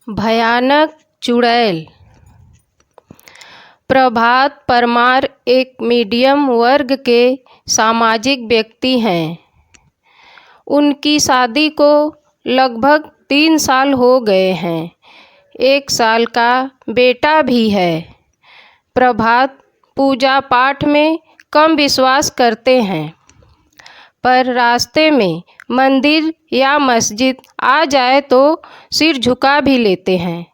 भयानक चुड़ैल। प्रभात परमार एक मीडियम वर्ग के सामाजिक व्यक्ति हैं। उनकी शादी को लगभग 3 साल हो गए हैं। 1 साल का बेटा भी है। प्रभात पूजा पाठ में कम विश्वास करते हैं, पर रास्ते में मंदिर या मस्जिद आ जाए तो सिर झुका भी लेते हैं।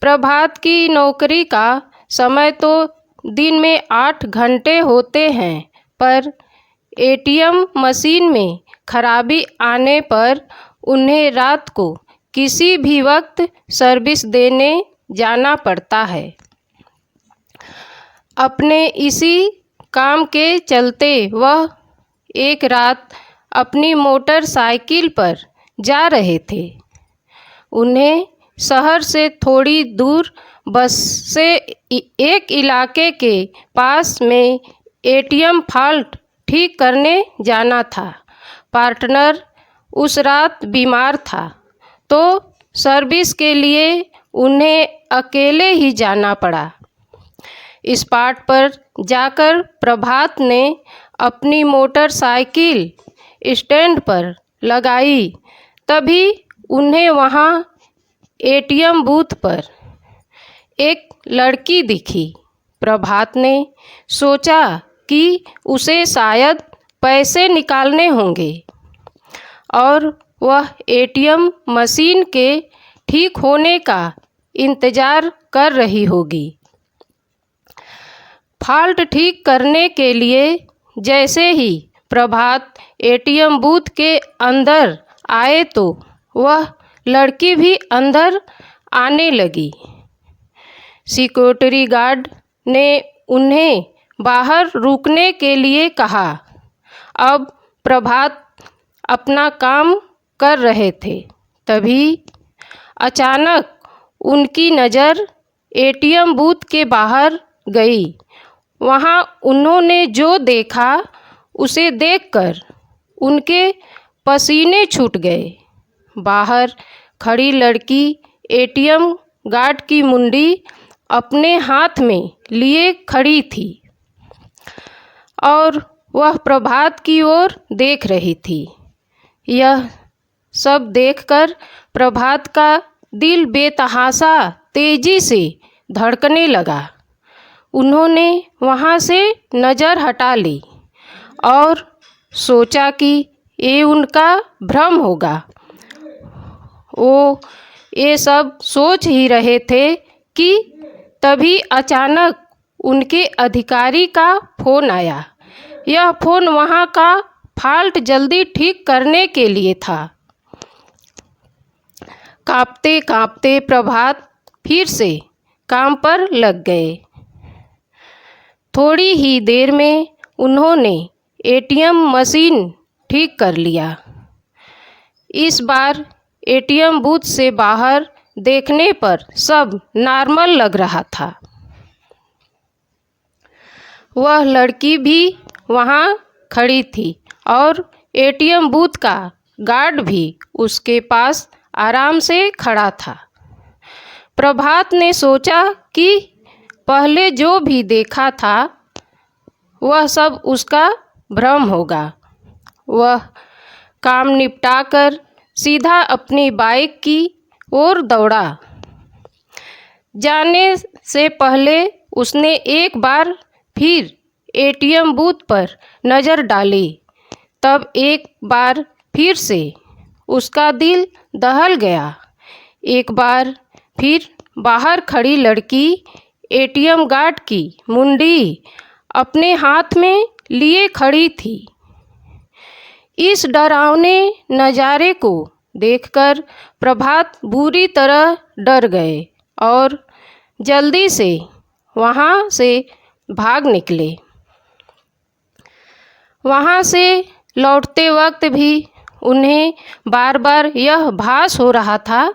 प्रभात की नौकरी का समय तो दिन में 8 घंटे होते हैं, पर एटीएम मशीन में खराबी आने पर उन्हें रात को किसी भी वक्त सर्विस देने जाना पड़ता है। अपने इसी काम के चलते वह एक रात अपनी मोटरसाइकिल पर जा रहे थे। उन्हें शहर से थोड़ी दूर बस से एक इलाके के पास में एटीएम फॉल्ट ठीक करने जाना था। पार्टनर उस रात बीमार था, तो सर्विस के लिए उन्हें अकेले ही जाना पड़ा। स्पॉट पर जाकर प्रभात ने अपनी मोटरसाइकिल स्टैंड पर लगाई। तभी उन्हें वहां एटीएम बूथ पर एक लड़की दिखी। प्रभात ने सोचा कि उसे शायद पैसे निकालने होंगे और वह एटीएम मशीन के ठीक होने का इंतज़ार कर रही होगी। फॉल्ट ठीक करने के लिए जैसे ही प्रभात एटीएम बूथ के अंदर आए तो वह लड़की भी अंदर आने लगी। सिक्योरिटी गार्ड ने उन्हें बाहर रुकने के लिए कहा। अब प्रभात अपना काम कर रहे थे। तभी अचानक उनकी नज़र एटीएम बूथ के बाहर गई। वहां उन्होंने जो देखा उसे देखकर उनके पसीने छूट गए। बाहर खड़ी लड़की एटीएम गार्ड की मुंडी अपने हाथ में लिए खड़ी थी और वह प्रभात की ओर देख रही थी। यह सब देखकर प्रभात का दिल बेतहाशा तेजी से धड़कने लगा। उन्होंने वहां से नज़र हटा ली और सोचा कि ये उनका भ्रम होगा। वो ये सब सोच ही रहे थे कि तभी अचानक उनके अधिकारी का फ़ोन आया। यह फ़ोन वहां का फॉल्ट जल्दी ठीक करने के लिए था। कांपते कांपते प्रभात फिर से काम पर लग गए। थोड़ी ही देर में उन्होंने एटीएम मशीन ठीक कर लिया। इस बार एटीएम बूथ से बाहर देखने पर सब नॉर्मल लग रहा था। वह लड़की भी वहां खड़ी थी और एटीएम बूथ का गार्ड भी उसके पास आराम से खड़ा था। प्रभात ने सोचा कि पहले जो भी देखा था वह सब उसका भ्रम होगा। वह काम निपटाकर सीधा अपनी बाइक की ओर दौड़ा। जाने से पहले उसने एक बार फिर एटीएम बूथ पर नज़र डाली। तब एक बार फिर से उसका दिल दहल गया। एक बार फिर बाहर खड़ी लड़की एटीएम गार्ड की मुंडी अपने हाथ में लिए खड़ी थी। इस डरावने नज़ारे को देखकर प्रभात बुरी तरह डर गए और जल्दी से वहां से भाग निकले। वहां से लौटते वक्त भी उन्हें बार बार यह भास हो रहा था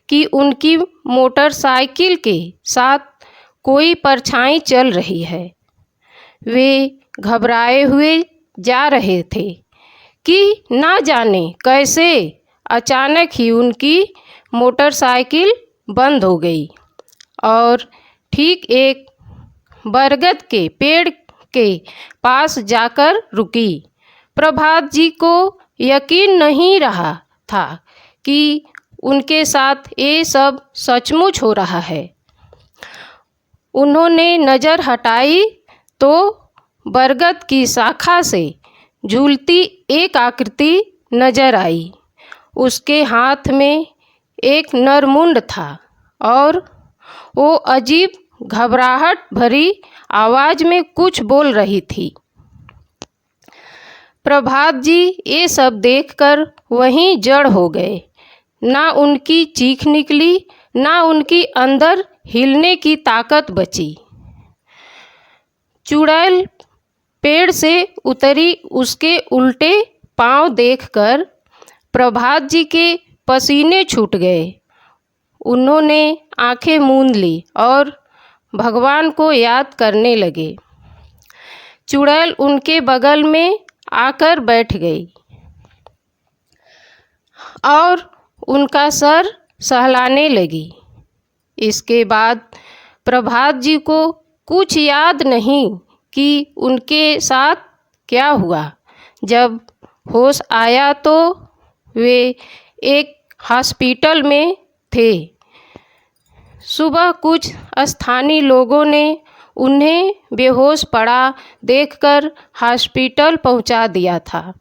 कि उनकी मोटरसाइकिल के साथ कोई परछाई चल रही है। वे घबराए हुए जा रहे थे कि ना जाने कैसे अचानक ही उनकी मोटरसाइकिल बंद हो गई और ठीक एक बरगद के पेड़ के पास जाकर रुकी। प्रभात जी को यकीन नहीं रहा था कि उनके साथ ये सब सचमुच हो रहा है। उन्होंने नज़र हटाई तो बरगद की शाखा से झूलती एक आकृति नजर आई। उसके हाथ में एक नरमुंड था और वो अजीब घबराहट भरी आवाज़ में कुछ बोल रही थी। प्रभात जी ये सब देखकर वहीं जड़ हो गए। ना उनकी चीख निकली, ना उनकी अंदर हिलने की ताकत बची। चुड़ैल पेड़ से उतरी उसके उल्टे पांव देखकर प्रभात जी के पसीने छूट गए। उन्होंने आंखें मूंद ली और भगवान को याद करने लगे। चुड़ैल उनके बगल में आकर बैठ गई और उनका सर सहलाने लगी। इसके बाद प्रभात जी को कुछ याद नहीं कि उनके साथ क्या हुआ। जब होश आया तो वे एक हॉस्पिटल में थे। सुबह कुछ स्थानीय लोगों ने उन्हें बेहोश पड़ा देखकर हॉस्पिटल पहुंचा दिया था।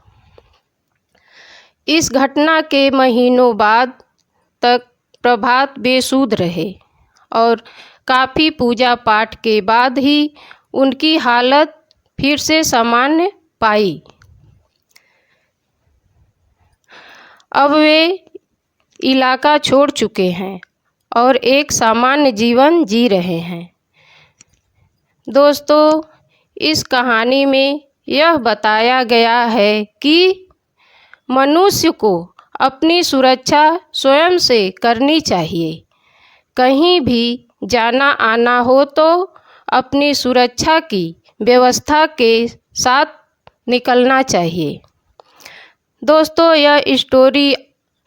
इस घटना के महीनों बाद तक प्रभात बेसुध रहे और काफ़ी पूजा पाठ के बाद ही उनकी हालत फिर से सामान्य पाई। अब वे इलाका छोड़ चुके हैं और एक सामान्य जीवन जी रहे हैं। दोस्तों, इस कहानी में यह बताया गया है कि मनुष्य को अपनी सुरक्षा स्वयं से करनी चाहिए। कहीं भी जाना आना हो तो अपनी सुरक्षा की व्यवस्था के साथ निकलना चाहिए। दोस्तों, यह स्टोरी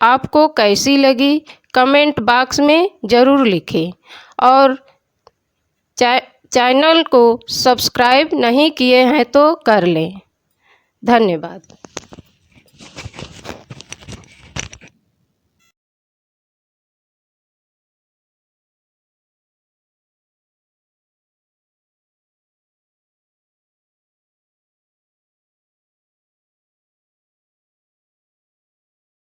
आपको कैसी लगी कमेंट बॉक्स में ज़रूर लिखें और चैनल को सब्सक्राइब नहीं किए हैं तो कर लें। धन्यवाद।